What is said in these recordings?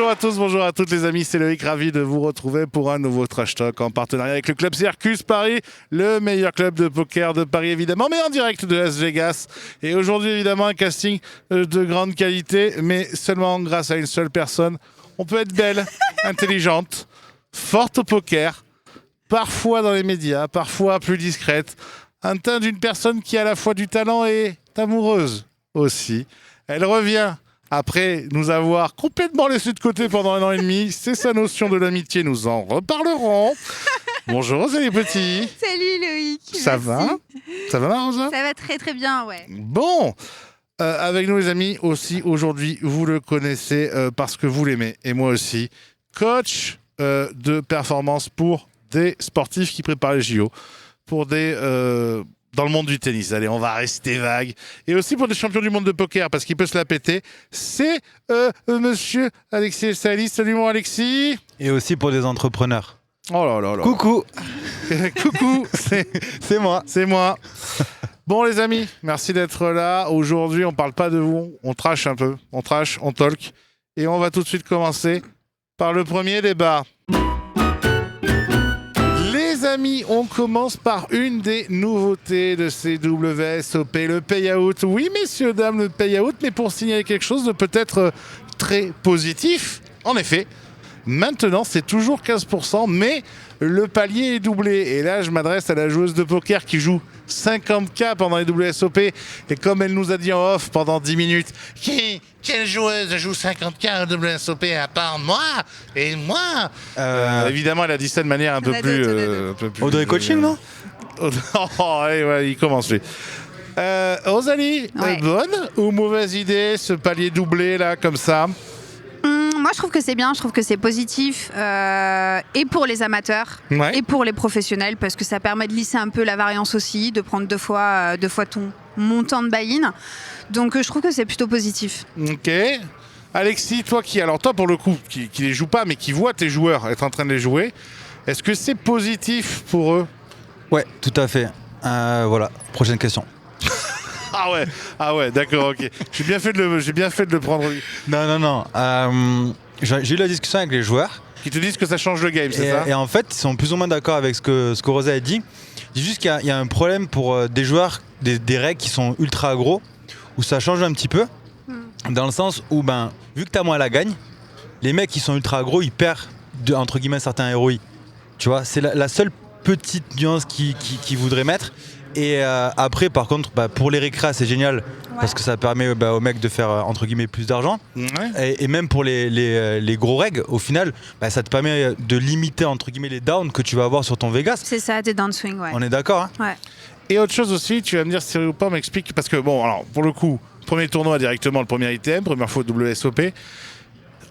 Bonjour à tous, bonjour à toutes les amis, c'est Loïc, ravi de vous retrouver pour un nouveau Trash Talk en partenariat avec le club Circus Paris, le meilleur club de poker de Paris évidemment, mais en direct de Las Vegas. Et aujourd'hui évidemment un casting de grande qualité, mais seulement grâce à une seule personne. On peut être belle, intelligente, forte au poker, parfois dans les médias, parfois plus discrète. Un teint d'une personne qui a à la fois du talent et amoureuse aussi. Elle revient après nous avoir complètement laissé de côté pendant 1 an et demi. C'est sa notion de l'amitié, nous en reparlerons. Bonjour Rosalie Petit. Salut Loïc. Ça va ? Ça va Rosa ? Ça va très très bien, ouais. Bon, avec nous les amis aussi aujourd'hui, vous le connaissez parce que vous l'aimez et moi aussi. Coach de performance pour des sportifs qui préparent les JO, pour des... dans le monde du tennis, allez, on va rester vague. Et aussi pour des champions du monde de poker, parce qu'il peut se la péter. C'est monsieur Alexis Salis. Salut mon Alexis. Et aussi pour des entrepreneurs. Oh là là là. Coucou. Coucou, C'est moi. c'est moi. Bon les amis, merci d'être là. Aujourd'hui, on parle pas de vous, on trash un peu. On trash, on talk. Et on va tout de suite commencer par le premier débat. Les amis, on commence par une des nouveautés de ces WSOP, le payout. Oui, messieurs, dames, le payout, mais pour signaler quelque chose de peut-être très positif. En effet, maintenant, c'est toujours 15%, mais le palier est doublé. Et là, je m'adresse à la joueuse de poker qui joue 50K pendant les WSOP. Et comme elle nous a dit en off pendant 10 minutes, quelle joueuse joue 50K au WSOP à part moi ? Et moi évidemment, elle a dit ça de manière un peu plus... Audrey Coaching, non ? Oh, ouais, il commence lui. Rosalie, Ouais. bonne ou mauvaise idée, ce palier doublé là, comme ça ? Moi je trouve que c'est bien, je trouve que c'est positif et pour les amateurs Ouais. et pour les professionnels parce que ça permet de lisser un peu la variance aussi, de prendre deux fois ton montant de buy-in. Donc je trouve que c'est plutôt positif. Ok. Alexis, toi pour le coup, qui les joue pas, mais qui voit tes joueurs être en train de les jouer, est-ce que c'est positif pour eux ? Ouais, tout à fait. Voilà, prochaine question. Ah ouais, d'accord, ok. J'ai bien fait de le prendre. Non. J'ai eu la discussion avec les joueurs. Qui te disent que ça change le game, c'est ça ? Et en fait, ils sont plus ou moins d'accord avec ce que Rosé a dit. Il dit juste qu'il y a un problème pour des joueurs, des règles qui sont ultra aggro, où ça change un petit peu. Dans le sens où, vu que t'as moins la gagne, les mecs qui sont ultra aggro, ils perdent, entre guillemets, certains ROI. Tu vois, c'est la seule petite nuance qu'ils voudraient mettre. Et après, par contre, pour les récrés, c'est génial parce que ça permet aux mecs de faire entre guillemets plus d'argent. Ouais. Et même pour les gros règles, au final, ça te permet de limiter entre guillemets les downs que tu vas avoir sur ton Vegas. C'est ça, tes downswing, ouais. On est d'accord, hein ? Ouais. Et autre chose aussi, tu vas me dire si c'est vrai ou pas, m'explique, parce que bon, alors pour le coup, premier tournoi directement, le premier ITM, première fois au WSOP.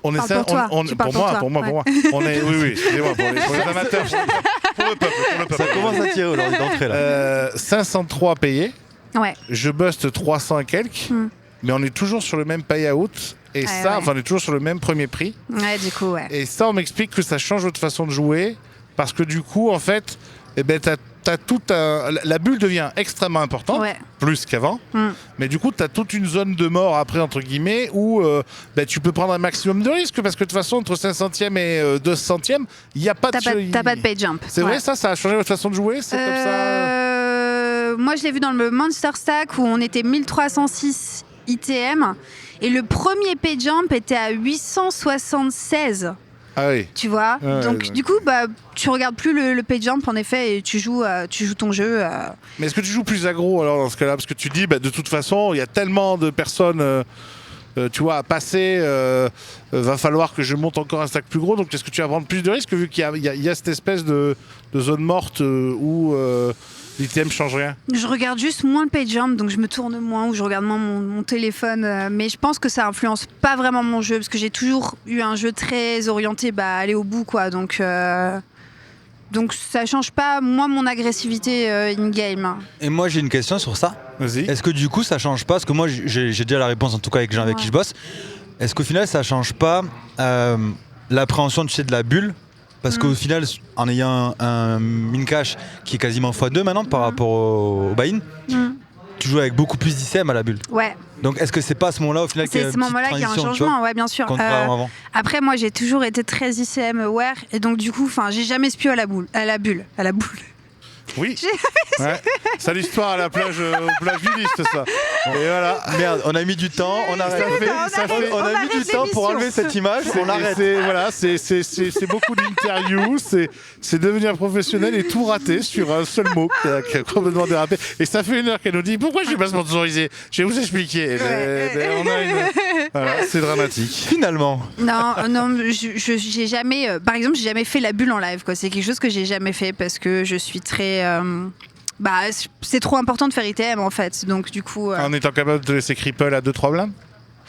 On Parle pour toi. Tu parles pour moi. On est, oui, excusez-moi, pour les amateurs, pour le peuple. Ça commence à tirer aujourd'hui d'entrée là. 503 payés. Ouais. Je buste 300 et quelques, mais on est toujours sur le même payout. Et ça, ouais. on est toujours sur le même premier prix. Ouais, du coup, ouais. Et ça, on m'explique que ça change votre façon de jouer, parce que du coup, en fait, t'as tout la bulle devient extrêmement importante, Ouais. plus qu'avant, mais du coup, tu as toute une zone de mort après, entre guillemets, où tu peux prendre un maximum de risques, parce que de toute façon, entre 500e et 200e, il n'y a pas T'as pas de pay jump. C'est vrai, ça a changé votre façon de jouer ? C'est comme ça Moi, je l'ai vu dans le Monster Stack où on était 1306 ITM et le premier pay jump était à 876. Ah oui. Tu vois, Ouais, donc ouais. du coup, tu regardes plus le pay jump en effet et tu joues ton jeu. Mais est-ce que tu joues plus aggro alors dans ce cas-là ? Parce que tu dis, de toute façon, il y a tellement de personnes tu vois, à passer, va falloir que je monte encore un stack plus gros. Donc est-ce que tu vas prendre plus de risques vu qu'il y a cette espèce de zone morte où l'ITM change rien ? Je regarde juste moins le pay jump, donc je me tourne moins ou je regarde moins mon téléphone. Mais je pense que ça influence pas vraiment mon jeu parce que j'ai toujours eu un jeu très orienté aller au bout, quoi. Donc ça change pas moi mon agressivité in-game. Et moi j'ai une question sur ça. Vas-y. Est-ce que du coup ça change pas ? Parce que moi j'ai déjà la réponse en tout cas avec les gens avec qui je bosse. Est-ce qu'au final ça change pas l'appréhension de la bulle ? Parce qu'au final, en ayant un min cash qui est quasiment x2 maintenant par rapport au buy-in, tu joues avec beaucoup plus d'ICM à la bulle. Ouais. Donc est-ce que c'est pas à ce moment-là au final qu'il y a C'est une ce moment-là petite qu'il y a un transition, tu vois, changement, ouais, bien sûr. contrairement avant. Après, moi, j'ai toujours été très ICM aware, et donc du coup, j'ai jamais spié à la boule, à la bulle. Oui. Ouais. C'est l'histoire à la plage, au plage nudiste, ça. Et voilà. Merde, on a mis du temps, on a mis du temps pour enlever cette image, on arrête. Voilà, c'est beaucoup d'interviews, c'est devenir professionnel et tout rater sur un seul mot qui a complètement dérapé. Et ça fait 1 heure qu'elle nous dit pourquoi je suis pas sponsorisé. Je vais vous expliquer. On a voilà, c'est dramatique. Finalement. Non, j'ai jamais. Par exemple, j'ai jamais fait la bulle en live, quoi. C'est quelque chose que j'ai jamais fait parce que je suis très. C'est trop important de faire ITM en fait. Donc du coup. En étant capable de laisser cripple à 2-3 blindes.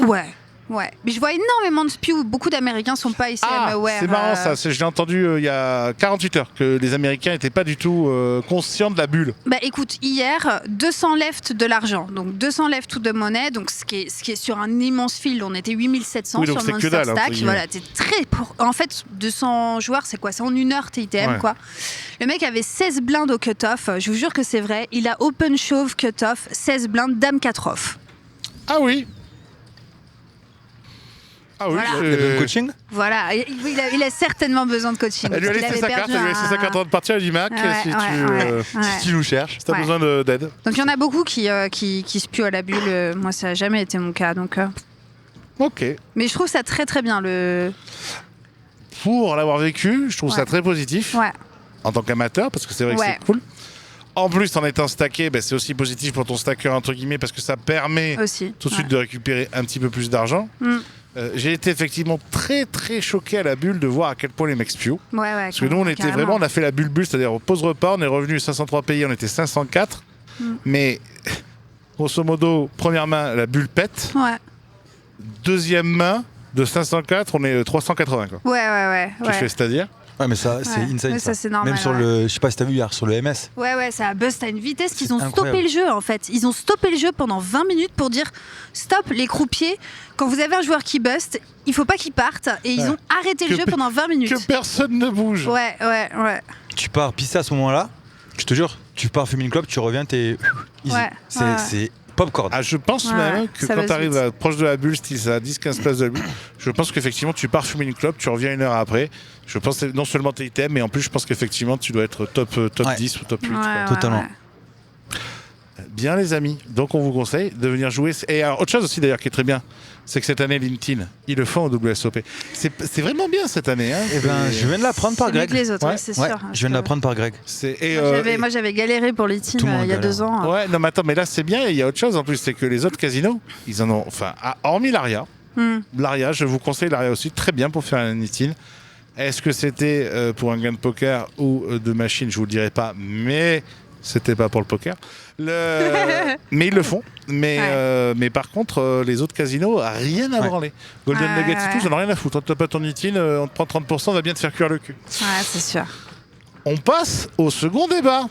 Ouais. Ouais, mais je vois énormément de spies où beaucoup d'Américains sont pas ICM aware. C'est marrant ça, je l'ai entendu il y a 48 heures que les Américains n'étaient pas du tout conscients de la bulle. Bah écoute, hier, 200 left de l'argent, donc 200 left tout de monnaie, donc ce qui est sur un immense field, on était 8700 oui, donc sur c'est Monster que dalle, Stack. Voilà, t'es en fait, 200 joueurs, c'est quoi? C'est en 1 heure TITM, ouais. quoi. Le mec avait 16 blindes au cut-off, je vous jure que c'est vrai, il a open shove cut-off, 16 blindes, dame 4 off. Ah oui. Ah oui, Voilà. Il a besoin de coaching. Voilà, il a certainement besoin de coaching. Elle lui a parce qu'il laissé sa avait carte, perdu elle lui a laissé sa carte de partie, elle a dit Mac, Si tu nous cherches. si t'as Ouais. besoin d'aide. Donc il y en a beaucoup qui spuent à la bulle. Moi, ça n'a jamais été mon cas. Donc, Ok. mais je trouve ça très très bien. Pour l'avoir vécu, je trouve ça Ouais. très positif Ouais. en tant qu'amateur, parce que c'est vrai que Ouais. c'est cool. En plus, en étant stacké, c'est aussi positif pour ton stacker, entre guillemets, parce que ça permet Aussi. tout de suite de récupérer un petit peu plus d'argent. Mm. J'ai été effectivement très très choqué à la bulle de voir à quel point les mecs spio. Ouais, Parce que nous, on était vraiment, on a fait la bulle, c'est-à-dire au pause repas, on est revenu 503 pays, on était 504. Mais grosso modo, première main, la bulle pète. Ouais. Deuxième main, de 504, on est 380. Quoi. Ouais. Tu fais, c'est-à-dire Ouais, mais ça, c'est Ouais. insane. Ouais, ça, c'est normal, Même sur ouais. le. Je sais pas si t'as vu hier sur le MS. Ouais, ça a bust à une vitesse qu'ils ont incroyable. stoppé le jeu en fait. Ils ont stoppé le jeu pendant 20 minutes pour dire stop les croupiers. Quand vous avez un joueur qui bust, il faut pas qu'il parte. Et ils Ouais. ont arrêté le jeu pendant 20 minutes. Que personne ne bouge. Ouais. Tu pars pisser à ce moment-là, je te jure, tu pars fumer une clope, tu reviens, t'es. Easy. Ouais, C'est ouais. c'est popcorn. Ah, je pense Ouais, même que ça quand va tu arrives vite. proche de la bulle, style à 10-15 places de la bulle, je pense qu'effectivement tu pars fumer une clope, tu reviens 1 heure après. Je pense que non seulement t'es item, mais en plus je pense qu'effectivement tu dois être top Ouais. 10 ou top 8. Ouais, quoi. Totalement. Bien les amis, donc on vous conseille de venir jouer. Et alors, autre chose aussi d'ailleurs qui est très bien, c'est que cette année LinkedIn, ils le font au WSOP. C'est vraiment bien cette année. Hein. Eh ben, je viens de l'apprendre par C'est mieux Greg. que les autres, Ouais. ouais, c'est Ouais, sûr. je viens de l'apprendre par Greg. Moi, j'avais galéré pour les teams Tout le monde il y a galère. 2 ans. Ouais, non mais attends, mais là c'est bien, et il y a autre chose en plus, c'est que les autres casinos, ils en ont, enfin, hormis l'Aria, l'Aria, je vous conseille l'Aria aussi, très bien pour faire un LinkedIn. Est-ce que c'était pour un gain de poker ou de machine, je vous le dirai pas, mais c'était pas pour le poker. Mais ils le font. Mais par contre, les autres casinos, rien à Ouais. branler. Golden Ouais, Nuggets et tout, ouais. ça n'a rien à foutre. On te pas ton LinkedIn, on te prend 30%, on va bien te faire cuire le cul. Ouais, c'est sûr. On passe au second débat.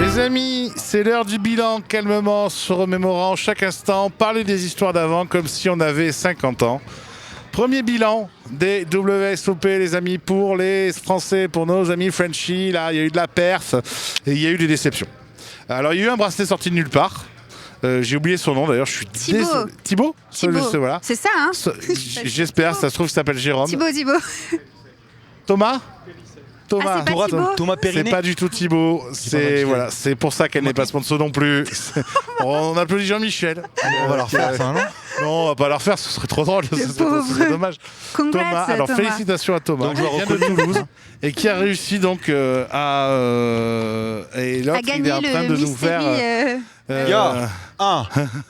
Les amis, c'est l'heure du bilan, calmement, se remémorant chaque instant, parler des histoires d'avant comme si on avait 50 ans. Premier bilan des WSOP, les amis, pour les Français, pour nos amis Frenchies. Là, il y a eu de la perf et il y a eu des déceptions. Alors, il y a eu un bracelet sorti de nulle part. J'ai oublié son nom d'ailleurs, je suis Thibaut. désolé. Thibaut. Voilà. C'est ça, hein J'espère, ça se trouve, il s'appelle Jérôme. Thibaut. Thomas Ah, c'est pas Thibaut Thomas C'est Périnet. pas du tout Thibaut, c'est Michel. voilà, c'est pour ça qu'elle n'est pas sponsor non plus. On applaudit Jean-Michel. On va leur faire ça, non? Non, on va pas la refaire, ce serait trop drôle, ce pauvre. serait dommage. Congrats, Thomas, alors Thomas. félicitations à Thomas, Donc, qui joueur vient de reconnu. Toulouse et qui a réussi donc et l'autre A il gagné est en train le de nous faire mystery. Yeah.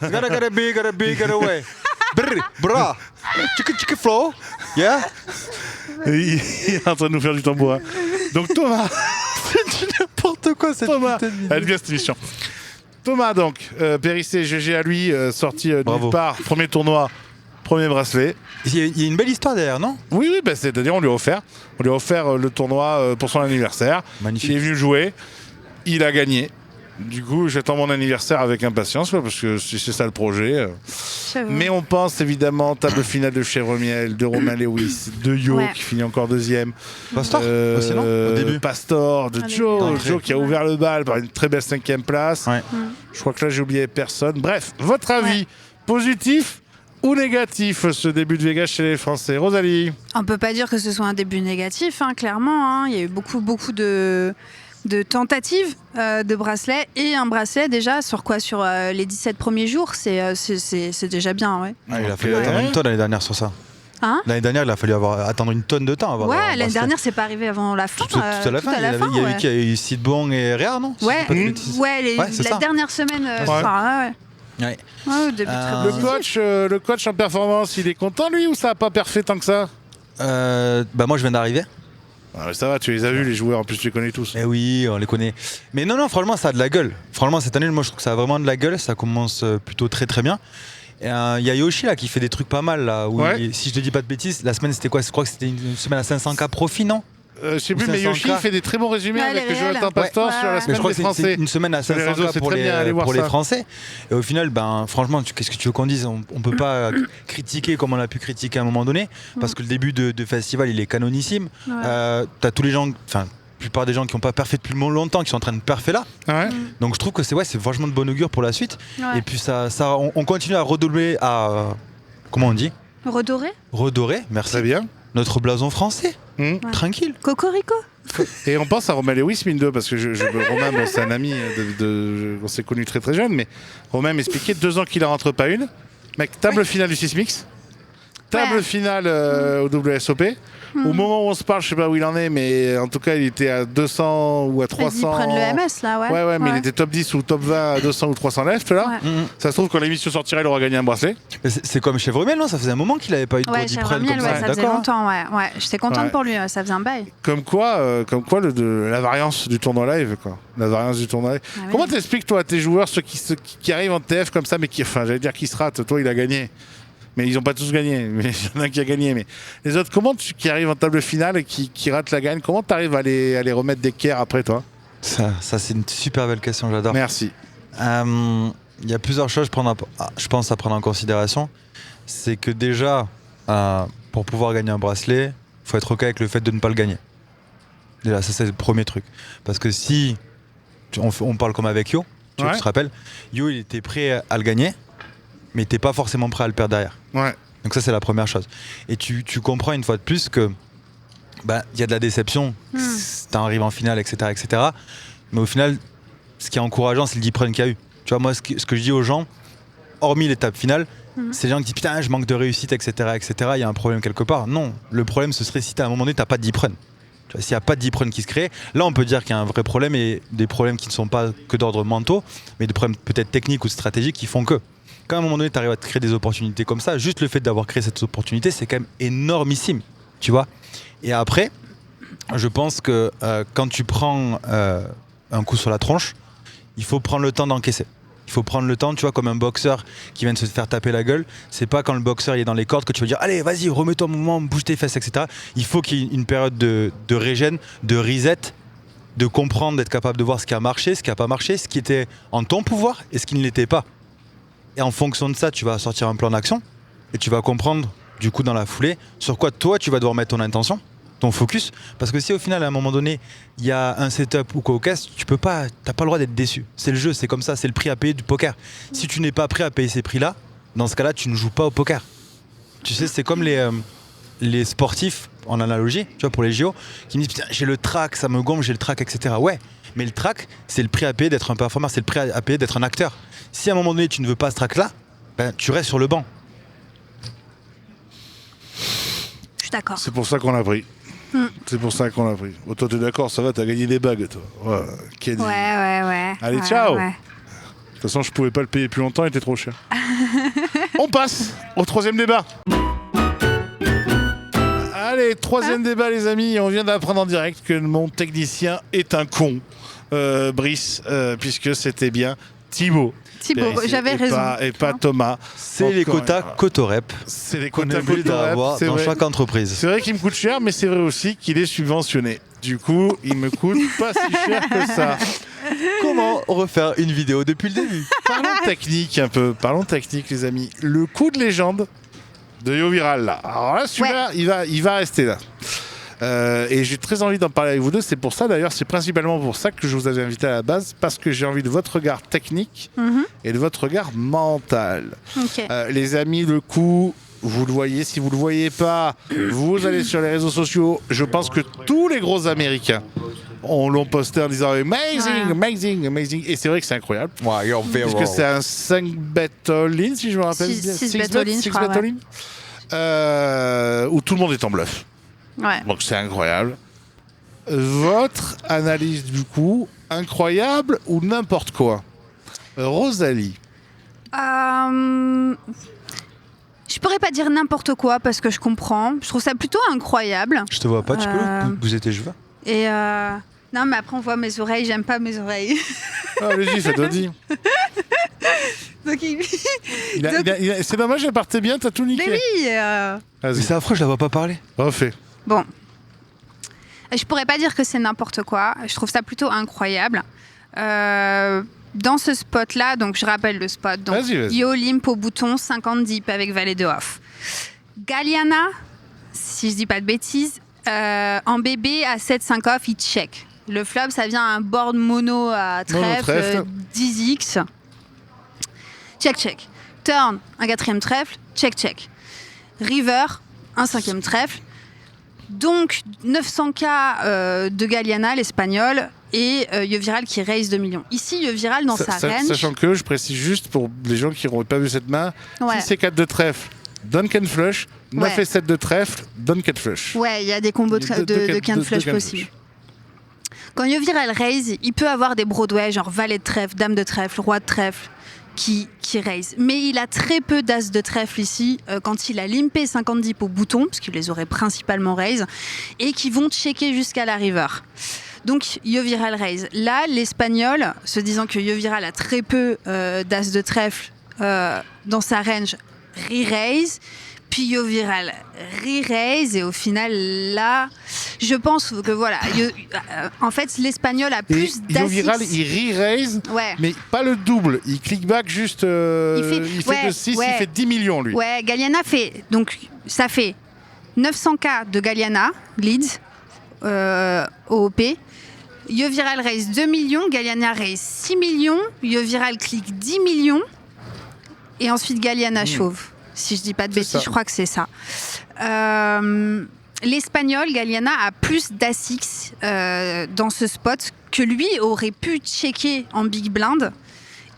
Gotta be, gotta way. Brr, bra. Chicken flow. Yeah. il est en train de nous faire du tambourin. Donc Thomas, N'importe quoi cette Thomas, putain de vidéo. elle aime bien cette émission. Thomas donc, Périssé GG à lui, sorti de Bravo. nulle part, premier tournoi, premier bracelet. Il y a une belle histoire derrière, non? Oui, c'est-à-dire on lui a offert le tournoi pour son anniversaire. Magnifique. Il est venu jouer, il a gagné. Du coup, j'attends mon anniversaire avec impatience, parce que c'est ça le projet. Mais on pense évidemment table finale de Chevremiel, de Romain Lewis, de Yo qui finit encore deuxième. Pastor aussi, non au début. Pastor, de Joe qui a ouvert le bal par une très belle 5e place. Ouais. Je crois que là j'ai oublié personne. Bref, votre avis positif ou négatif ce début de Vegas chez les Français? Rosalie? On peut pas dire que ce soit un début négatif, clairement. Il y a eu beaucoup de tentatives de bracelets et un bracelet déjà sur les 17 premiers jours, c'est déjà bien. Ouais. Il a fallu attendre une tonne l'année dernière sur ça. L'année dernière, il a fallu attendre une tonne de temps. L'année dernière, c'est pas arrivé avant la fin. Tout à la fin. Il y a eu Sidbon et Réard, non? La dernière semaine. Au début, le coach en performance, il est content lui ou ça n'a pas parfait tant que ça? Moi, je viens d'arriver. Ça va, tu les as vus les joueurs, en plus tu les connais tous. Eh oui, on les connaît. Mais non, franchement, ça a de la gueule. Franchement, cette année, moi, je trouve que ça a vraiment de la gueule. Ça commence plutôt très très bien. Il y a Yoshi là qui fait des trucs pas mal là. Si je te dis pas de bêtises, la semaine c'était quoi? Je crois que c'était une semaine à 500K profit, non? Je sais plus, mais Yoshi fait des très bons résumés avec Jonathan Pastor sur la semaine des Français. C'est une semaine à 500K pour les Français. Et au final, franchement, qu'est-ce que tu veux qu'on dise? On peut pas critiquer comme on a pu critiquer à un moment donné, parce que le début de festival, il est canonissime. T'as tous les gens, la plupart des gens qui n'ont pas perfait depuis longtemps, qui sont en train de parfait là. Donc je trouve que c'est vachement de bon augure pour la suite. Et puis on continue à redoubler comment on dit? Redorer, merci. Très bien. Notre blason français. Tranquille. Cocorico. Et on pense à Romain Lewis, mine de, parce que Romain, c'est un ami, on s'est connus très très jeune, mais Romain m'expliquait 2 ans qu'il en rentre pas une. Mec, table finale du Sismix, table finale au WSOP. Au moment où on se parle, je sais pas où il en est, mais en tout cas, il était à 200 ou à 300. Ils prennent le MS là, ouais. Mais il était top 10 ou top 20 à 200 ou 300 left là. Ça se trouve, quand l'émission sortira, il aura gagné un bracelet. C'est comme Chevremiel, non? Ça faisait un moment qu'il avait pas eu de gros diprènes comme ça. Ça faisait longtemps, ouais. J'étais contente pour lui, ça faisait un bail. Comme quoi la variance du tournoi live, quoi. La variance du tournoi live. Comment t'expliques, toi, à tes joueurs, ceux qui arrivent en TF comme ça, mais qui se ratent? Toi, il a gagné. Mais ils n'ont pas tous gagné. Mais il y en a un qui a gagné. Mais les autres, qui arrivent en table finale et qui ratent la gagne, comment tu arrives à les remettre d'équerre après, toi? Ça c'est une super belle question, j'adore. Merci. Il y a plusieurs choses, je pense, à prendre en considération. C'est que déjà, pour pouvoir gagner un bracelet, il faut être OK avec le fait de ne pas le gagner. Déjà, ça, c'est le premier truc. Parce que si on parle comme avec Yo, tu te rappelles, Yo, il était prêt à le gagner, mais il n'était pas forcément prêt à le perdre derrière. Donc ça, c'est la première chose. Et tu comprends une fois de plus que y a de la déception, t'arrives en finale, etc., etc. Mais au final, ce qui est encourageant, c'est le deep run qu'il y a eu. Tu vois, moi, ce que je dis aux gens, hormis l'étape finale, c'est les gens qui disent putain, je manque de réussite, etc., etc. Il y a un problème quelque part. Non, le problème, ce serait si à un moment donné, t'as pas de deep run. S'il n'y a pas de deep run qui se crée, là on peut dire qu'il y a un vrai problème, et des problèmes qui ne sont pas que d'ordre mentaux, mais des problèmes peut-être techniques ou stratégiques qui font que. Quand à un moment donné tu arrives à te créer des opportunités comme ça, juste le fait d'avoir créé cette opportunité, c'est quand même énormissime, tu vois. Et après, je pense que quand tu prends un coup sur la tronche, il faut prendre le temps d'encaisser. Il faut prendre le temps, tu vois, comme un boxeur qui vient de se faire taper la gueule. C'est pas quand le boxeur il est dans les cordes que tu vas dire allez, vas-y, remets-toi un moment, bouge tes fesses, etc. Il faut qu'il y ait une période de régène, de reset, de comprendre, d'être capable de voir ce qui a marché, ce qui n'a pas marché, ce qui était en ton pouvoir et ce qui ne l'était pas. Et en fonction de ça, tu vas sortir un plan d'action et tu vas comprendre, du coup, dans la foulée, sur quoi toi tu vas devoir mettre ton intention, ton focus, parce que si au final à un moment donné il y a un setup ou quoi au caisse, t'as pas le droit d'être déçu. C'est le jeu, c'est comme ça, c'est le prix à payer du poker. Si tu n'es pas prêt à payer ces prix-là, dans ce cas-là, tu ne joues pas au poker. Tu sais, c'est comme les sportifs en analogie, tu vois, pour les JO, qui me disent putain, j'ai le track, ça me gonfle, j'ai le track, etc. Ouais, mais le track, c'est le prix à payer d'être un performeur, c'est le prix à payer d'être un acteur. Si à un moment donné tu ne veux pas ce track-là, tu restes sur le banc. Je suis d'accord. C'est pour ça qu'on l'a pris. C'est pour ça qu'on l'a pris. Oh, toi, t'es d'accord, ça va, t'as gagné des bagues, toi. Ouais. Allez, ciao. De toute façon, je pouvais pas le payer plus longtemps, il était trop cher. On passe au troisième débat. Allez, troisième débat, les amis. On vient d'apprendre en direct que mon technicien est un con, Brice, puisque c'était bien Thibaut. J'avais raison. Et pas Thomas. C'est les quotas Cotorep. C'est les quotas Cotorep dans vrai. chaque entreprise. C'est vrai qu'il me coûte cher, mais c'est vrai aussi qu'il est subventionné. Du coup, il me coûte pas si cher que ça. Comment refaire une vidéo depuis le début? Parlons technique un peu. Parlons technique, les amis. Le coup de légende de Yo Viral, là. Alors là, celui-là, il va rester là. Et j'ai très envie d'en parler avec vous deux. C'est pour ça, d'ailleurs, c'est principalement pour ça que je vous avais invité à la base, parce que j'ai envie de votre regard technique et de votre regard mental. Ok. Les amis, le coup, vous le voyez. Si vous ne le voyez pas, vous allez sur les réseaux sociaux. Je pense que tous les gros Américains l'ont posté en disant amazing, amazing, amazing. Et c'est vrai que c'est incroyable. Ouais, you're very Parce que c'est un 5 bet all-in, si je me rappelle bien. 6 bet all-in, je crois, bet all-in. Où tout le monde est en bluff. Ouais. Donc c'est incroyable. Votre analyse du coup, incroyable ou n'importe quoi? Rosalie. Je pourrais pas dire n'importe quoi parce que je comprends. Je trouve ça plutôt incroyable. Je te vois pas, tu peux bouger tes cheveux? Et non, mais après on voit mes oreilles. J'aime pas mes oreilles. Allez-y, faites Dodi. Donc C'est dommage, elle partait bien, t'as tout niqué. mais oui. Mais Vas-y, c'est affreux, je la vois pas parler. refais. Bon. Je pourrais pas dire que c'est n'importe quoi. Je trouve ça plutôt incroyable. Dans ce spot-là, donc je rappelle le spot. Donc, Vas-y. Yo limp au bouton, 50 deep avec valet de off. Galliana, si je dis pas de bêtises, en bébé à 7-5 off, il check. Le flop, ça vient à un board mono à trèfle, 10x. Check, check. Turn, un 4e trèfle, check, check. River, un 5e trèfle. Donc 900K de Galliana, l'espagnol, et Yo Viral qui raise 2 millions. Ici, Yo Viral dans sa range. Sachant que, je précise juste pour les gens qui n'auraient pas vu cette main, Ouais. 6 et 4 de trèfle, Duncan flush, 9 Ouais. et 7 de trèfle, Duncan flush. Ouais, il y a des combos de can flush possibles. Quand Yo Viral raise, il peut avoir des Broadway, genre valet de trèfle, dame de trèfle, roi de trèfle, qui raise. Mais il a très peu d'as de trèfle ici, quand il a limpé 50 dips au bouton, parce qu'il les aurait principalement raise, et qui vont checker jusqu'à la river. Donc Yo Viral raise. Là, l'espagnol, se disant que Yo Viral a très peu d'as de trèfle dans sa range, re-raise. Puis Yo Viral re-raise, et au final, là, je pense que voilà, en fait, l'espagnol a Et plus Yo Viral, d'as. il re-raise, Ouais. mais pas le double. Il click back juste. Il fait de 6, il fait 10 millions lui. Ouais, Galliana fait. Donc, ça fait 900K de Galliana, leads, OOP. Yo Viral raise 2 millions, Galliana raise 6 millions, Yo Viral clique 10 millions, et ensuite Galliana chauve. Si je dis pas de C'est bêtises, ça. je crois que c'est ça. L'espagnol, Galliana, a plus d'As-X dans ce spot que lui aurait pu checker en big blind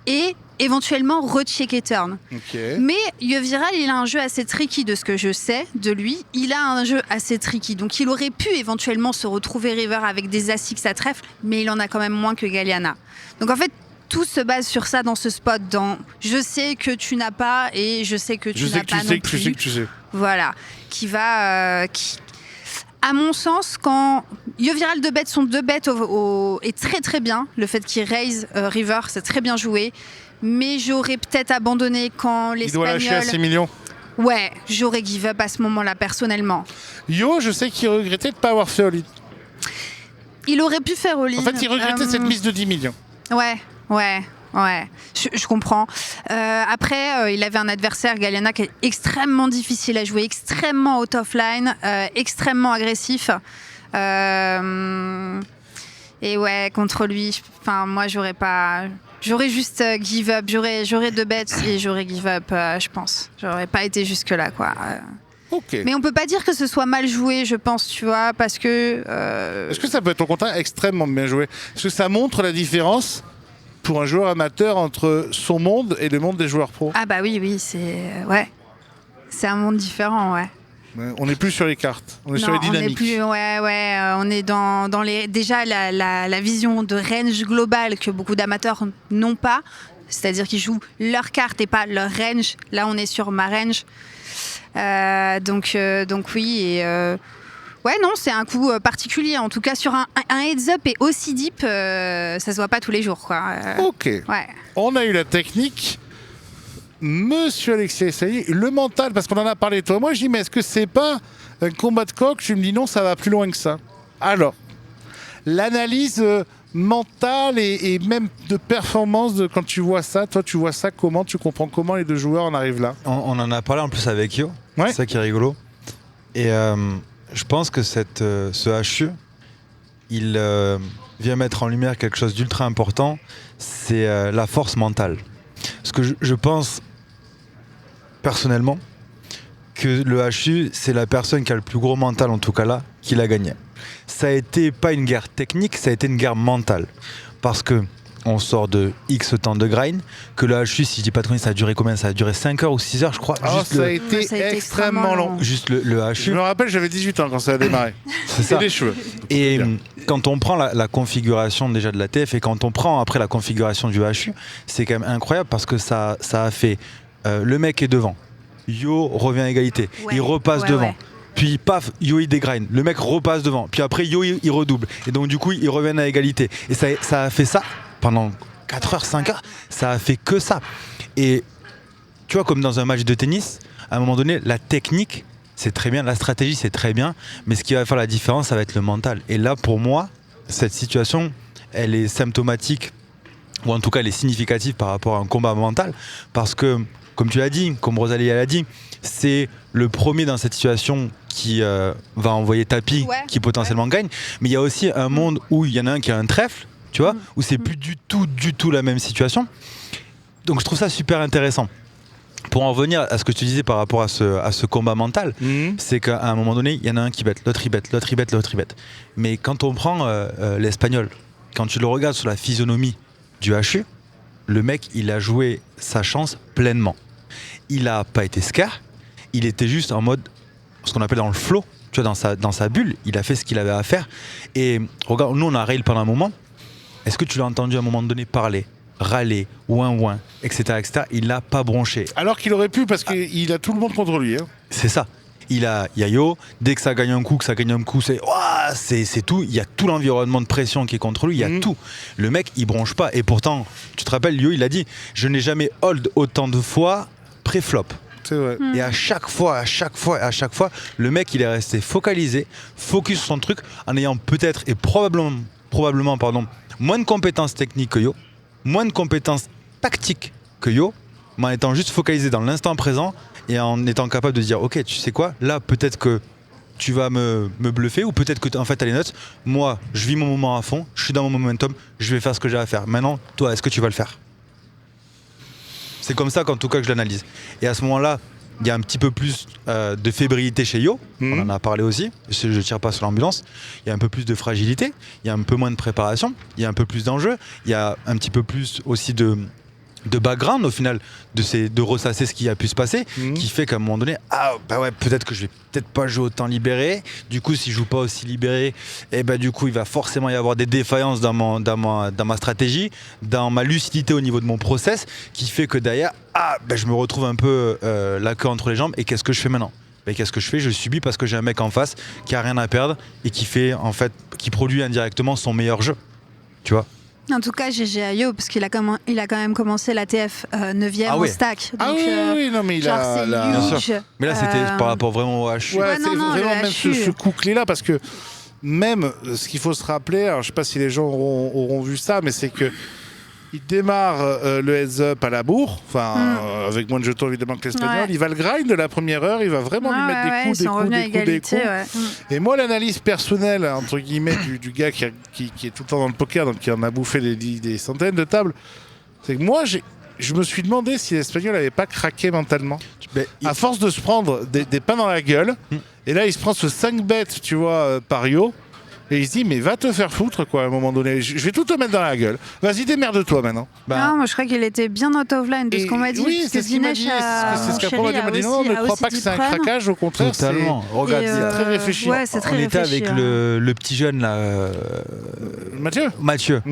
et éventuellement rechecker turn. Ok. Mais Yo Viral, il a un jeu assez tricky de ce que je sais de lui. Il a un jeu assez tricky. Donc il aurait pu éventuellement se retrouver river avec des As-X à trèfle, mais il en a quand même moins que Galliana. Donc en fait, tout se base sur ça dans ce spot. Dans je sais que tu n'as pas et je sais que tu n'as pas non plus. Je sais que tu sais. Voilà. Qui va... à mon sens, quand Yo Viral 2 bêtes sont 2 bêtes est très très bien. Le fait qu'il raise river, c'est très bien joué. Mais j'aurais peut-être abandonné quand Il doit lâcher à l'espagnol... 6 millions. Ouais, j'aurais give up à ce moment-là, personnellement. Yo, je sais qu'il regrettait de ne pas avoir fait all-in. Il aurait pu faire all-in. En fait, il regrettait cette mise de 10 millions. Ouais. Je comprends. Après, il avait un adversaire, Galliana, qui est extrêmement difficile à jouer, extrêmement out of line, extrêmement agressif. Et ouais, contre lui, moi, j'aurais pas... J'aurais juste give up. J'aurais 2 bêtes et j'aurais give up, je pense. J'aurais pas été jusque-là, quoi. Ok. Mais on peut pas dire que ce soit mal joué, je pense, tu vois, parce que... Est-ce que ça peut être au contraire extrêmement bien joué? Est-ce que ça montre la différence pour un joueur amateur entre son monde et le monde des joueurs pros? Ah bah oui, c'est... Ouais. C'est un monde différent, ouais. On n'est plus sur les cartes, on est sur les dynamiques. On est plus, on est dans les... Déjà, la vision de range globale que beaucoup d'amateurs n'ont pas, c'est-à-dire qu'ils jouent leur carte et pas leur range. Là, on est sur ma range. Donc oui, et... Ouais, non, c'est un coup particulier. En tout cas, sur un heads-up et aussi deep, ça se voit pas tous les jours, quoi. Ok. Ouais. On a eu la technique. Monsieur Alexis Essayi, le mental, parce qu'on en a parlé toi. Moi, je dis, mais est-ce que c'est pas un combat de coq? Tu me dis non, ça va plus loin que ça. Alors, l'analyse mental et même de performance quand tu vois ça. Toi, tu vois ça comment? Tu comprends comment les deux joueurs en arrivent là? On en a parlé en plus avec Yo, Ouais. c'est ça qui est rigolo. Et je pense que ce HU, il vient mettre en lumière quelque chose d'ultra important, c'est la force mentale. Parce que je pense personnellement que le HU, c'est la personne qui a le plus gros mental, en tout cas là, qui l'a gagné. Ça a été pas une guerre technique, ça a été une guerre mentale. Parce que on sort de X temps de grind, que le HU, si je dis pas de conneries, ça a duré combien? Ça a duré 5 heures ou 6 heures, je crois. Ah, Juste ça a le, été ça a été extrêmement long. juste le Je HU. me rappelle, j'avais 18 ans quand ça a démarré. C'est Et ça. des cheveux. Et Bien. quand on prend la configuration déjà de la TF et quand on prend après la configuration du HU, c'est quand même incroyable parce que ça a fait le mec est devant, Yo revient à égalité, Ouais, il repasse ouais, devant. ouais. Puis paf, Yo il dégrind, le mec repasse devant, puis après Yo il redouble. Et donc du coup ils reviennent à égalité. Et ça a fait ça pendant 4 heures, 5 heures, ça a fait que ça. Et tu vois, comme dans un match de tennis, à un moment donné, la technique, c'est très bien, la stratégie, c'est très bien, mais ce qui va faire la différence, ça va être le mental. Et là, pour moi, cette situation, elle est symptomatique, ou en tout cas, elle est significative par rapport à un combat mental, parce que, comme tu l'as dit, comme Rosalie l'a dit, c'est le premier dans cette situation qui va envoyer tapis, Ouais, qui potentiellement gagne, mais il y a aussi un monde où il y en a un qui a un trèfle, tu vois, où c'est plus du tout la même situation. Donc je trouve ça super intéressant. Pour en revenir à ce que tu disais par rapport à ce combat mental, c'est qu'à un moment donné, il y en a un qui bête, l'autre il bête, l'autre il bête, l'autre il bête. Mais quand on prend l'espagnol, quand tu le regardes sur la physionomie du HU, le mec, il a joué sa chance pleinement. Il n'a pas été scare, il était juste en mode, ce qu'on appelle dans le flow, tu vois, dans sa bulle, il a fait ce qu'il avait à faire. Et regarde, nous on a rail pendant un moment, est-ce que tu l'as entendu à un moment donné parler, râler, ouin, etc. Il l'a pas bronché. Alors qu'il aurait pu parce qu'il a tout le monde contre lui. Hein. C'est ça. Il y a Yo, dès que ça gagne un coup, c'est tout. Il y a tout l'environnement de pression qui est contre lui, il y a tout. Le mec, il bronche pas. Et pourtant, tu te rappelles, Yo, il a dit, je n'ai jamais hold autant de fois pré-flop. C'est vrai. Et à chaque fois, le mec, il est resté focalisé, focus sur son truc, en ayant peut-être et probablement, moins de compétences techniques que Yo, moins de compétences tactiques que Yo, mais en étant juste focalisé dans l'instant présent et en étant capable de dire ok, tu sais quoi, là peut-être que tu vas me bluffer ou peut-être que en fait t'as les notes, moi je vis mon moment à fond, je suis dans mon momentum, je vais faire ce que j'ai à faire. Maintenant, toi, est-ce que tu vas le faire? C'est comme ça qu'en tout cas que je l'analyse. Et à ce moment-là, il y a un petit peu plus de fébrilité chez Yo, on en a parlé aussi, je tire pas sur l'ambulance, il y a un peu plus de fragilité, il y a un peu moins de préparation, il y a un peu plus d'enjeux, il y a un petit peu plus aussi de background au final, de ressasser ce qui a pu se passer, qui fait qu'à un moment donné, peut-être que je vais peut-être pas jouer autant libéré, du coup si je joue pas aussi libéré, du coup il va forcément y avoir des défaillances dans ma stratégie, dans ma lucidité au niveau de mon process, qui fait que derrière, je me retrouve un peu la queue entre les jambes, et qu'est-ce que je fais maintenant? Qu'est-ce que je fais? Je subis parce que j'ai un mec en face qui a rien à perdre et qui produit indirectement son meilleur jeu, tu vois. En tout cas, GG à Yo, parce qu'il a quand même commencé la TF 9ème au stack. Donc, oui, non, mais il genre, a. c'est Bien huge. sûr. Mais là, c'était par rapport vraiment au HU. Ouais, Ouais, c'est non, vraiment le même HU. ce coup clé là, parce que même ce qu'il faut se rappeler, alors je sais pas si les gens auront vu ça, mais c'est que il démarre le heads-up à la bourre, avec moins de jetons évidemment que l'espagnol. Ouais. Il va le grind de la première heure, il va vraiment lui mettre des coups, ils sont revenus à des coups. égalité. Ouais. Et moi, l'analyse personnelle, entre guillemets, du gars qui est tout le temps dans le poker, donc qui en a bouffé des centaines de tables, c'est que moi, je me suis demandé si l'Espagnol n'avait pas craqué mentalement. À force de se prendre des pains dans la gueule, et là, il se prend ce 5 bêtes, tu vois, par Yo, et il se dit, mais va te faire foutre, quoi, à un moment donné. Je vais tout te mettre dans la gueule. Vas-y, démerde-toi maintenant. Non, moi je crois qu'il était bien out of line de ce qu'on m'a dit. Oui, parce c'est que ce qu'il m'a dit. C'est ce qu'après on m'a dit. Non, ne crois pas que c'est un craquage, au contraire. Totalement. Regarde, c'est très réfléchi. Ouais, c'est très on était réfléchi, avec le petit jeune là, Mathieu,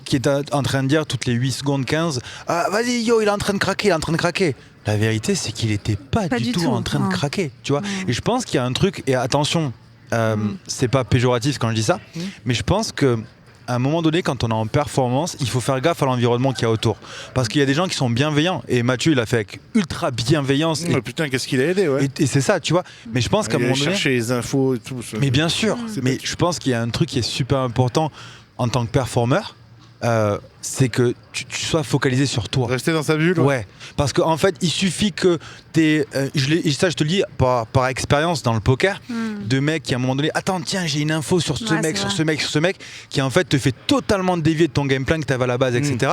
qui est en train de dire toutes les 8 secondes 15, vas-y Yo, il est en train de craquer. La vérité, c'est qu'il était pas du tout en train de craquer, tu vois. Et je pense qu'il y a un truc, et attention, c'est pas péjoratif quand je dis ça, mais je pense que à un moment donné, quand on est en performance, il faut faire gaffe à l'environnement qu'il y a autour. Parce qu'il y a des gens qui sont bienveillants, et Mathieu, il a fait avec ultra bienveillance. Putain, qu'est-ce qu'il a aidé, ouais. Et c'est ça, tu vois. Mais je pense qu'à un moment donné. Chercher les infos et tout. Mais bien sûr, mais je pense qu'il y a un truc qui est super important en tant que performeur, c'est que tu sois focalisé sur toi. Rester dans sa bulle. Ouais, parce qu'en fait, il suffit que ça je te le dis par expérience dans le poker, de mecs qui à un moment donné, attends, tiens, j'ai une info sur ce mec, sur ce mec, sur ce mec, qui en fait te fait totalement dévier de ton game plan que tu avais à la base, etc.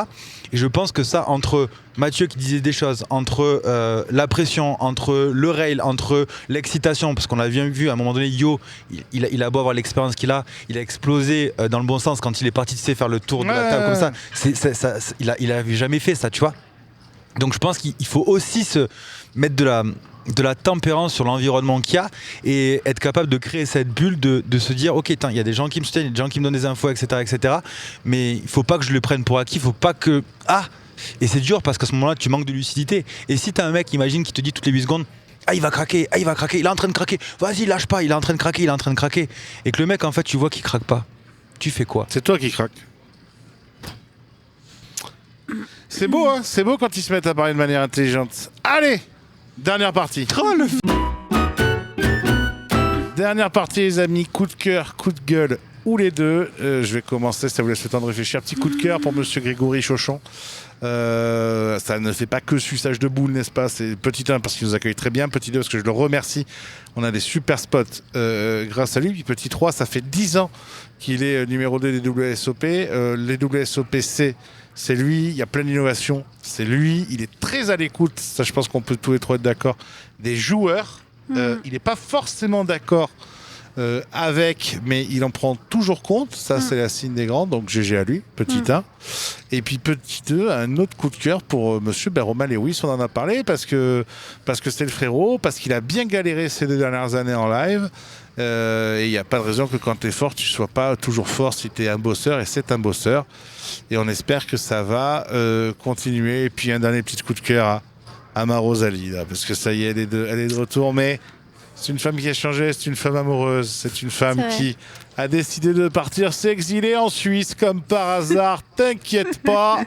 Et je pense que ça, entre Mathieu qui disait des choses, entre la pression, entre le rail, entre l'excitation, parce qu'on a bien vu à un moment donné, Yo, il a beau avoir l'expérience qu'il a, il a explosé dans le bon sens quand il est parti faire le tour de la table comme ça. Il avait jamais fait ça, tu vois. Donc je pense qu'il faut aussi se mettre de la tempérance sur l'environnement qu'il y a et être capable de créer cette bulle de se dire ok, il y a des gens qui me soutiennent, il y a des gens qui me donnent des infos, etc. Mais il faut pas que je le prenne pour acquis, il faut pas que... Et c'est dur parce qu'à ce moment-là, tu manques de lucidité. Et si tu as un mec, imagine, qui te dit toutes les 8 secondes il va craquer, il est en train de craquer, vas-y, lâche pas, il est en train de craquer. Et que le mec, en fait, tu vois qu'il craque pas. Tu fais quoi? C'est toi qui craques. C'est beau, hein? C'est beau quand ils se mettent à parler de manière intelligente. Allez, dernière partie. Dernière partie, les amis. Coup de cœur, coup de gueule, ou les deux. Je vais commencer, ça vous laisse le temps de réfléchir. Petit coup de cœur pour monsieur Grégory Chauchon. Ça ne fait pas que suçage de boules, n'est-ce pas? C'est petit 1 parce qu'il nous accueille très bien. Petit 2 parce que je le remercie. On a des super spots grâce à lui. Puis petit 3, ça fait 10 ans qu'il est numéro 2 des WSOP. Les WSOPC, c'est lui. Il y a plein d'innovations. C'est lui. Il est très à l'écoute. Ça, je pense qu'on peut tous les trois être d'accord. Des joueurs. Il n'est pas forcément d'accord avec, mais il en prend toujours compte. Ça, c'est la signe des grands. Donc, GG à lui, petit 1. Et puis, petit 2, un autre coup de cœur pour monsieur Romain Lewis. On en a parlé parce que c'est le frérot, parce qu'il a bien galéré ces 2 dernières années en live. Et il n'y a pas de raison que quand tu es fort, tu ne sois pas toujours fort si tu es un bosseur. Et c'est un bosseur. Et on espère que ça va continuer. Et puis, un dernier petit coup de cœur à ma Rosalie, là, parce que ça y est, elle est de retour. Mais c'est une femme qui a changé, c'est une femme amoureuse, c'est une femme qui a décidé de partir s'exiler en Suisse comme par hasard. T'inquiète pas,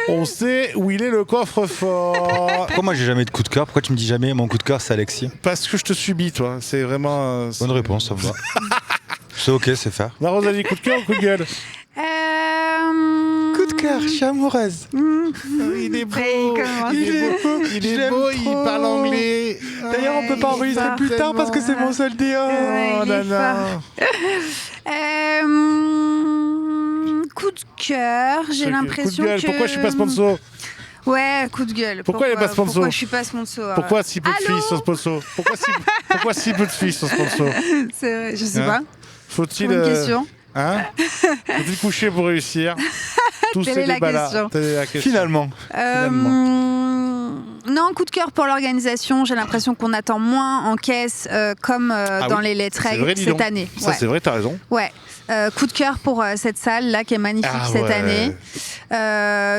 on sait où il est le coffre-fort. Pourquoi moi j'ai jamais de coup de cœur? Pourquoi tu me dis jamais mon coup de cœur c'est Alexis? Parce que je te subis, toi. C'est vraiment... Bonne réponse, ça me va. C'est ok, c'est faire. Ma Rosalie, coup de cœur ou coup de gueule? Coup de cœur, je suis amoureuse. Il est beau, il est beau, il parle anglais. D'ailleurs, on peut pas enregistrer plus tard parce que c'est mon seul dé. Oh là là. Coup de cœur, j'ai l'impression que... Pourquoi je suis pas sponsor? Ouais, coup de gueule. Pourquoi il n'est pas sponsor? Pourquoi je suis pas sponsor? Pourquoi si peu de filles sont sponsor? Pourquoi si peu de filles sont sponsor? C'est vrai, je sais pas. Faut-il... Une question. Hein? Faut-il coucher pour réussir? Tous Quelle ces est la débats-là. question? Telle est la question. Finalement. Non, coup de cœur pour l'organisation. J'ai l'impression qu'on attend moins en caisse comme dans les let's règles cette année. Ça, c'est vrai, t'as raison. Ouais. Coup de cœur pour cette salle là qui est magnifique cette année.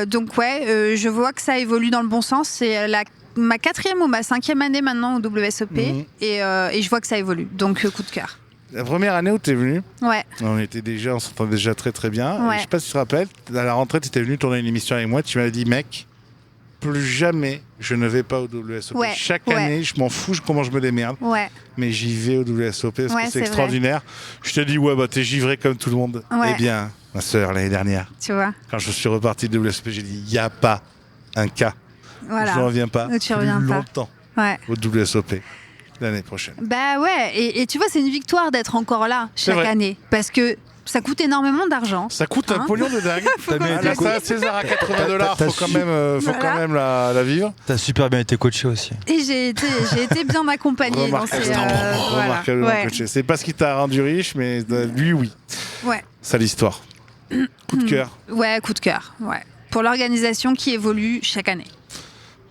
Donc ouais, je vois que ça évolue dans le bon sens. C'est ma 4e ou ma 5e année maintenant au WSOP et je vois que ça évolue. Donc coup de cœur. La première année où tu es venu, on s'entendait déjà très très bien. Ouais. Je sais pas si tu te rappelles, à la rentrée, tu étais venu tourner une émission avec moi. Tu m'avais dit, mec, plus jamais je ne vais pas au WSOP. Ouais. Chaque année, je m'en fous comment je me démerde. Ouais. Mais j'y vais au WSOP parce que c'est vrai. extraordinaire. Je te dis, ouais, bah t'es givré comme tout le monde. Ouais. Eh bien, ma soeur, l'année dernière, Tu vois. quand je suis reparti de WSOP, j'ai dit, il n'y a pas un cas. Voilà. Je ne reviens pas Tu reviens plus pas. longtemps Ouais. au WSOP l'année prochaine. Bah ouais, et tu vois, c'est une victoire d'être encore là chaque année. Parce que ça coûte énormément d'argent. Ça coûte un pognon de dingue. T'as Ça, César à 80 $, faut quand même la vivre. T'as super bien été coaché aussi. Et j'ai été bien accompagnée dans ces... Remarquablement coaché. C'est pas ce qui t'a rendu riche, mais lui, oui. Ouais. C'est l'histoire. Coup de cœur. Ouais, coup de cœur. Ouais. Pour l'organisation qui évolue chaque année.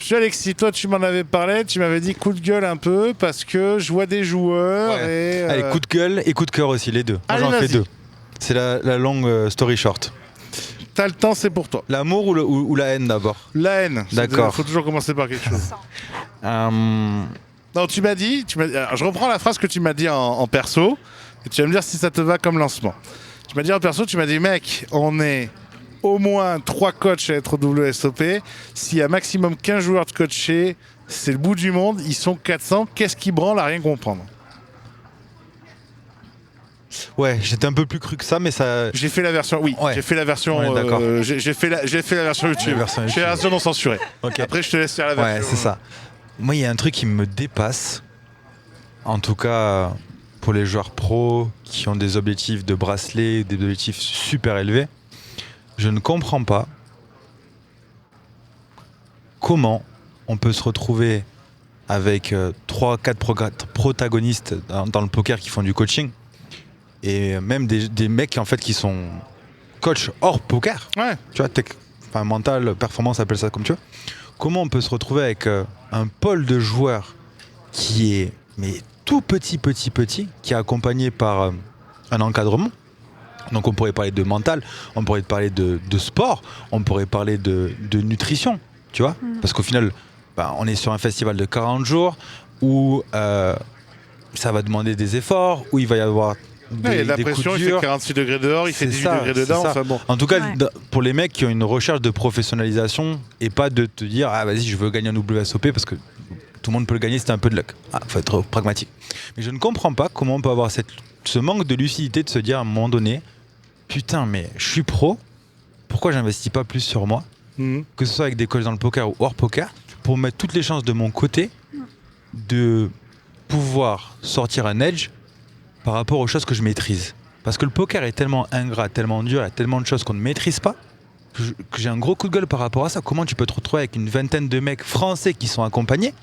Monsieur Alexis, toi tu m'en avais parlé, tu m'avais dit coup de gueule un peu parce que je vois des joueurs et... Allez, coup de gueule et coup de cœur aussi, les deux. Moi j'en fais 2. C'est la longue story short. T'as le temps, c'est pour toi. L'amour ou la haine d'abord? La haine. D'accord. Il faut toujours commencer par quelque chose. Non, tu m'as dit... Alors, je reprends la phrase que tu m'as dit en perso et tu vas me dire si ça te va comme lancement. Tu m'as dit en perso, tu m'as dit mec, on est... au moins 3 coachs à être au WSOP. S'il y a maximum 15 joueurs de coachés, c'est le bout du monde. Ils sont 400. Qu'est-ce qui branle à rien comprendre? Ouais, j'étais un peu plus cru que ça, mais ça. J'ai fait la version, oui, Ouais. j'ai fait la version, Ouais, d'accord. j'ai fait la version YouTube. La version J'ai fait la version non censurée. Ok. Après, je te laisse faire la version. Ouais, c'est ça. Moi, il y a un truc qui me dépasse. En tout cas, pour les joueurs pros qui ont des objectifs de bracelet, des objectifs super élevés, je ne comprends pas comment on peut se retrouver avec 3-4 protagonistes dans le poker qui font du coaching et même des mecs en fait qui sont coach hors poker. Ouais. Tu vois, mental, performance, appelle ça comme tu veux. Comment on peut se retrouver avec un pôle de joueurs qui est tout petit, qui est accompagné par un encadrement. Donc on pourrait parler de mental, on pourrait parler de sport, on pourrait parler de nutrition, tu vois. Parce qu'au final, on est sur un festival de 40 jours où ça va demander des efforts, où il va y avoir Il y a de la des coups pression, il durs. fait 46 degrés dehors, il fait C'est 18 ça, degrés c'est dedans. ça. Enfin bon. En tout cas, Ouais. pour les mecs qui ont une recherche de professionnalisation et pas de te dire ah vas-y je veux gagner un WSOP parce que tout le monde peut le gagner, c'est un peu de luck. Faut être pragmatique. Mais je ne comprends pas comment on peut avoir ce manque de lucidité de se dire à un moment donné putain mais je suis pro, pourquoi j'investis pas plus sur moi, que ce soit avec des coachs dans le poker ou hors poker, pour mettre toutes les chances de mon côté de pouvoir sortir un edge par rapport aux choses que je maîtrise. Parce que le poker est tellement ingrat, tellement dur, il y a tellement de choses qu'on ne maîtrise pas, que j'ai un gros coup de gueule par rapport à ça. Comment tu peux te retrouver avec une vingtaine de mecs français qui sont accompagnés,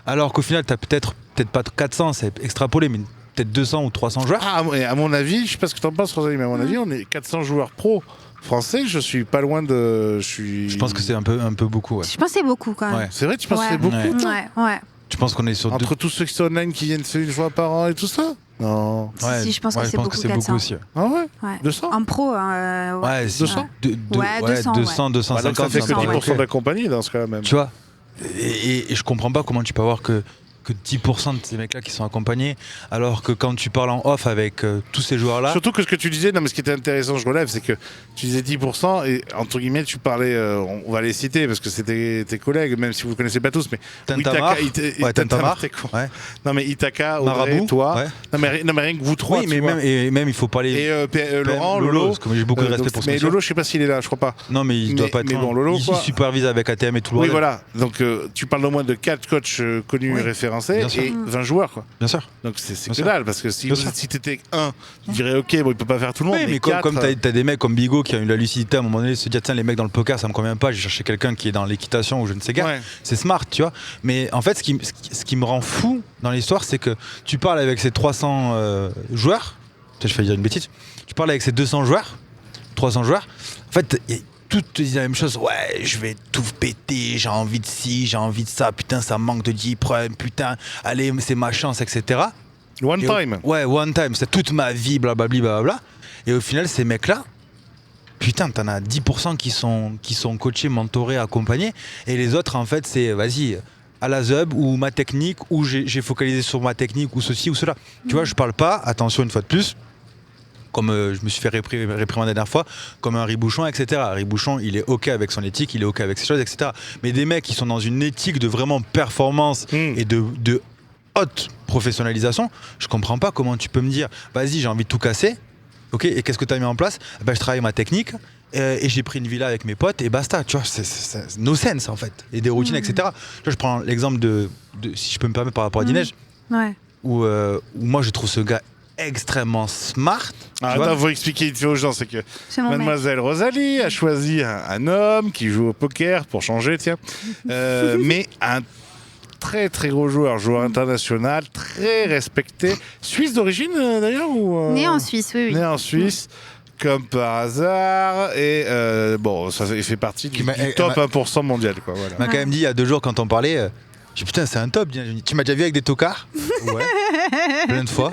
alors qu'au final, tu as peut-être pas 400, c'est extrapolé, mais peut-être 200 ou 300 joueurs. Ah, à mon avis, je sais pas ce que tu en penses, Rosalie, mais à mon avis, on est 400 joueurs pro français. Je suis pas loin de. Je pense que c'est un peu beaucoup. Ouais. Je pense que c'est beaucoup quand même. Ouais. C'est vrai, tu penses que Ouais. c'est beaucoup Ouais. Ouais. Tu penses qu'on est sur entre tous ceux qui sont online qui viennent une fois par an et tout ça? Non. Si, je pense que c'est beaucoup, beaucoup 400. aussi. Ah ouais, Ouais. 200. En pro, Ouais, 200 Ouais, 200, 200, Bah, 250. donc ça fait que ça me paraît 10% de la compagnie dans ce cas-là même. Tu vois, et je comprends pas comment tu peux avoir que 10% de ces mecs-là qui sont accompagnés, alors que quand tu parles en off avec tous ces joueurs-là. Surtout que ce que tu disais, non mais ce qui était intéressant, je relève, c'est que tu disais 10% et entre guillemets tu parlais, on va les citer parce que c'était tes collègues, même si vous ne connaissez pas tous, mais Tintamar, Tintamar, t'es con. ouais. Non mais Itaka, Audrey, Marabout, toi, ouais. non mais rien que vous trois, Oui, tu mais vois. même il faut parler. Et Laurent, Lolo, parce que moi, j'ai beaucoup de respect donc, pour ce mais monsieur. Lolo, je sais pas s'il est là, je crois pas. Non, mais il doit pas être. mais loin. bon, Lolo, il quoi. supervise avec ATM et tout le Oui, bordel. voilà. Donc tu parles au moins de 4 coachs connus Oui, et référencés bien sûr. et 20 joueurs, quoi. Bien sûr. Donc c'est Bien que sûr. dalle, parce que si Bien sûr. t'étais un, tu dirais ok, bon, il peut pas faire tout le monde, Oui, mais quatre, comme t'as des mecs comme Bigot qui ont eu la lucidité à un moment donné de se dire tiens les mecs dans le poker ça me convient pas, j'ai cherché quelqu'un qui est dans l'équitation ou je ne sais quoi. Ouais. C'est smart, tu vois. Mais en fait ce qui me rend fou dans l'histoire c'est que tu parles avec ces 300 joueurs, peut-être je vais dire une bêtise, tu parles avec ces 200 joueurs, 300 joueurs, en fait toutes te disent la même chose, ouais je vais tout péter, j'ai envie de ci, j'ai envie de ça, putain ça manque de 10 prime, putain allez c'est ma chance, etc. One Et time. Ouais, one time, c'est toute ma vie, blablabla, blablabla. Et au final, ces mecs-là, putain, t'en as 10% qui sont coachés, mentorés, accompagnés. Et les autres, en fait, c'est vas-y, à la zub, ou ma technique, ou j'ai focalisé sur ma technique, ou ceci, ou cela. Tu vois, je parle pas, attention une fois de plus, comme je me suis fait réprimander la dernière fois, comme un Ribouchon, etc. Ribouchon, il est OK avec son éthique, il est OK avec ses choses, etc. Mais des mecs qui sont dans une éthique de vraiment performance et de haute professionnalisation, je comprends pas comment tu peux me dire vas-y j'ai envie de tout casser, ok, et qu'est-ce que tu as mis en place? Je travaille ma technique et j'ai pris une villa avec mes potes et basta, tu vois, c'est no sense en fait, et des routines, etc. Tu vois, je prends l'exemple de si je peux me permettre par rapport à Dinej, Ouais. où moi je trouve ce gars extrêmement smart. Ah, tu vois. attends, faut expliquer vite fait aux gens, c'est que C'est mon mec. Mademoiselle Rosalie a choisi un homme qui joue au poker pour changer, tiens, mais un très très gros joueur international, très respecté, suisse d'origine d'ailleurs ou Né en Suisse, oui. Né en Suisse. Comme par hasard, et bon, ça il fait partie du top 1% mondial, quoi. Voilà. Il m'a quand même dit il y a 2 jours quand on parlait, j'ai dit putain c'est un top, tu m'as déjà vu avec des tocards? Ouais, plein de fois.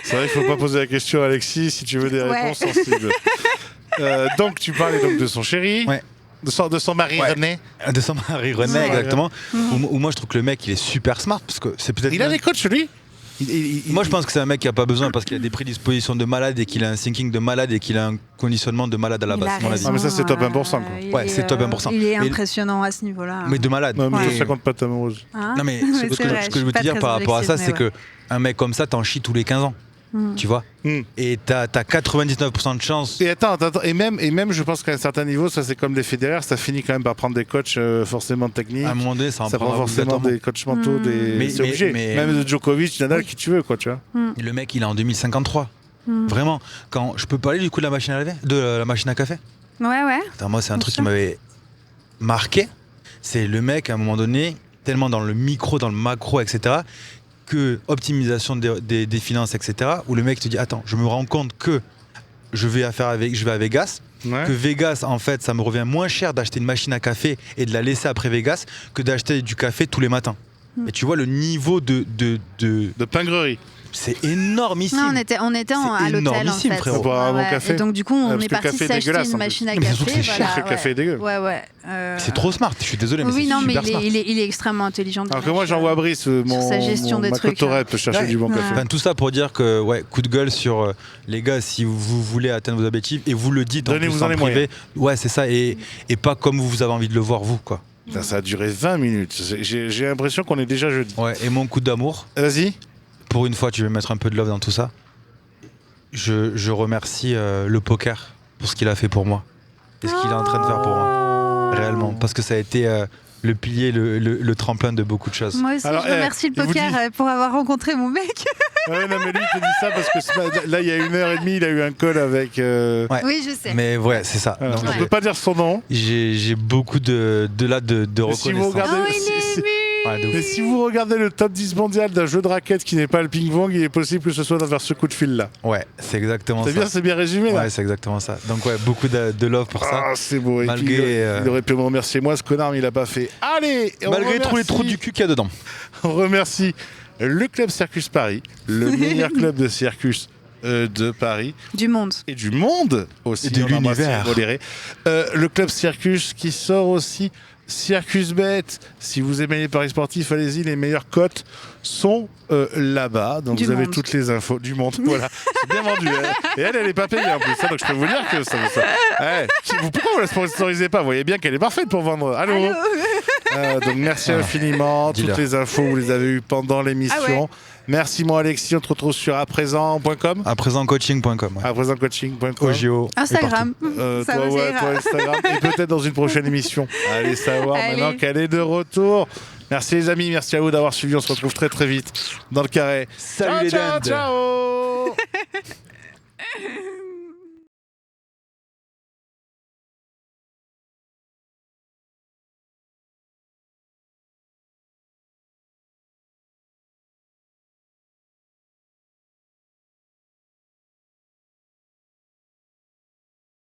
C'est vrai qu'il ne faut pas poser la question à Alexis si tu veux des réponses sensibles. Donc tu parlais donc de son chéri, Ouais. de son mari René. De son mari René, Ouais. exactement. Où moi je trouve que le mec il est super smart parce que c'est peut-être. Il a des coachs lui. Moi je pense que c'est un mec qui a pas besoin parce qu'il a des prédispositions de malade et qu'il a un thinking de malade et qu'il a un conditionnement de malade à la Il base. a c'est mon avis. Ah, mais ça, c'est top 1%, quoi. Ouais, c'est top 1%. Il est Mais- impressionnant à ce niveau-là. Mais de malade. Non, mais Et- ça compte pas ta amoureuse. Hein Non mais Ouais, ce que c'est vrai, je veux suis te pas dire très par rapport à ça, objective, c'est mais que un mec comme ça t'en chies tous les 15 ans. Tu vois. Et t'as 99% de chance. Et attends, et même, je pense qu'à un certain niveau, ça c'est comme des fédéraires, ça finit quand même par prendre des coachs forcément techniques. À un moment donné, ça prend forcément des coachs mentaux, c'est obligé. Même de Djokovic, Nadal, qui tu veux, quoi, tu vois. Le mec, il est en 2053. Vraiment, quand je peux parler du coup de la machine à laver, de la machine à café. Ouais. Attends, moi, c'est un truc qui m'avait marqué. C'est le mec, à un moment donné, tellement dans le micro, dans le macro, etc., que optimisation des finances, etc., où le mec te dit, attends, je me rends compte que je vais à Vegas, que Vegas, en fait, ça me revient moins cher d'acheter une machine à café et de la laisser après Vegas que d'acheter du café tous les matins. Et tu vois le niveau de pingrerie. C'est énormissime. Non, on était à l'hôtel en fait. Frérot. Pour un bon café. Et donc du coup, on est parti s'acheter une machine à café. C'est cher, le café est dégueu. Ouais. C'est trop smart. Je suis désolé, mais oui, c'est non, mais super smart. il est extrêmement intelligent. Alors que moi, j'envoie Brice sa gestion des ma trucs. cotorep peut chercher du bon café. Enfin, tout ça pour dire que coup de gueule sur les gars, si vous voulez atteindre vos objectifs et vous le dites Donnez-vous-en les privé. Ouais, c'est ça, et pas comme vous avez envie de le voir vous, quoi. Ça a duré 20 minutes. J'ai l'impression qu'on est déjà jeudi. Ouais, et mon coup d'amour. Vas-y. Pour une fois, tu veux mettre un peu de love dans tout ça. Je remercie le poker pour ce qu'il a fait pour moi et ce qu'il est en train de faire pour moi, réellement, parce que ça a été le pilier, le tremplin de beaucoup de choses. Moi aussi, je remercie le poker pour avoir rencontré mon mec. Ouais, non, mais lui, il te dit ça parce que là, il y a 1h30, il a eu un call avec. Ouais. Oui, je sais. Mais ouais, c'est ça. Alors, on ne peut pas dire son nom. J'ai beaucoup de reconnaissance. Si vous regardez, mais si vous regardez le top 10 mondial d'un jeu de raquettes qui n'est pas le ping-pong, il est possible que ce soit vers ce coup de fil-là. Ouais, c'est exactement ça. C'est bien résumé, là. Ouais, c'est exactement ça. Donc, ouais, beaucoup de love pour ça. Ah, c'est beau. Et malgré, puis, il aurait pu me remercier moi, ce connard, mais il l'a pas fait. Allez, malgré tous les trous du cul qu'il y a dedans. On remercie le club Circus Paris, le meilleur club de circus de Paris. Du monde. Et du monde aussi. Et de l'univers. Le club Circus qui sort aussi Circus Bet. Si vous aimez les paris sportifs, allez-y, les meilleures cotes sont là-bas. Donc vous avez toutes les infos du monde. Voilà, c'est bien vendu. Et elle est pas payée en plus. Donc je peux vous dire que ça. Pourquoi vous la sponsorisez pas? Vous voyez bien qu'elle est parfaite pour vendre. Allô. Donc merci infiniment. Toutes les infos, vous les avez eues pendant l'émission. Ah ouais. Merci mon Alexis, on te retrouve sur apresent.com. Apresentcoaching.com. Ouais. Apresentcoaching.com. Ogio. Instagram. Toi Instagram. Et peut-être dans une prochaine émission. Allez savoir maintenant qu'elle est de retour. Merci les amis, merci à vous d'avoir suivi. On se retrouve très très vite dans le carré. Salut les ciao.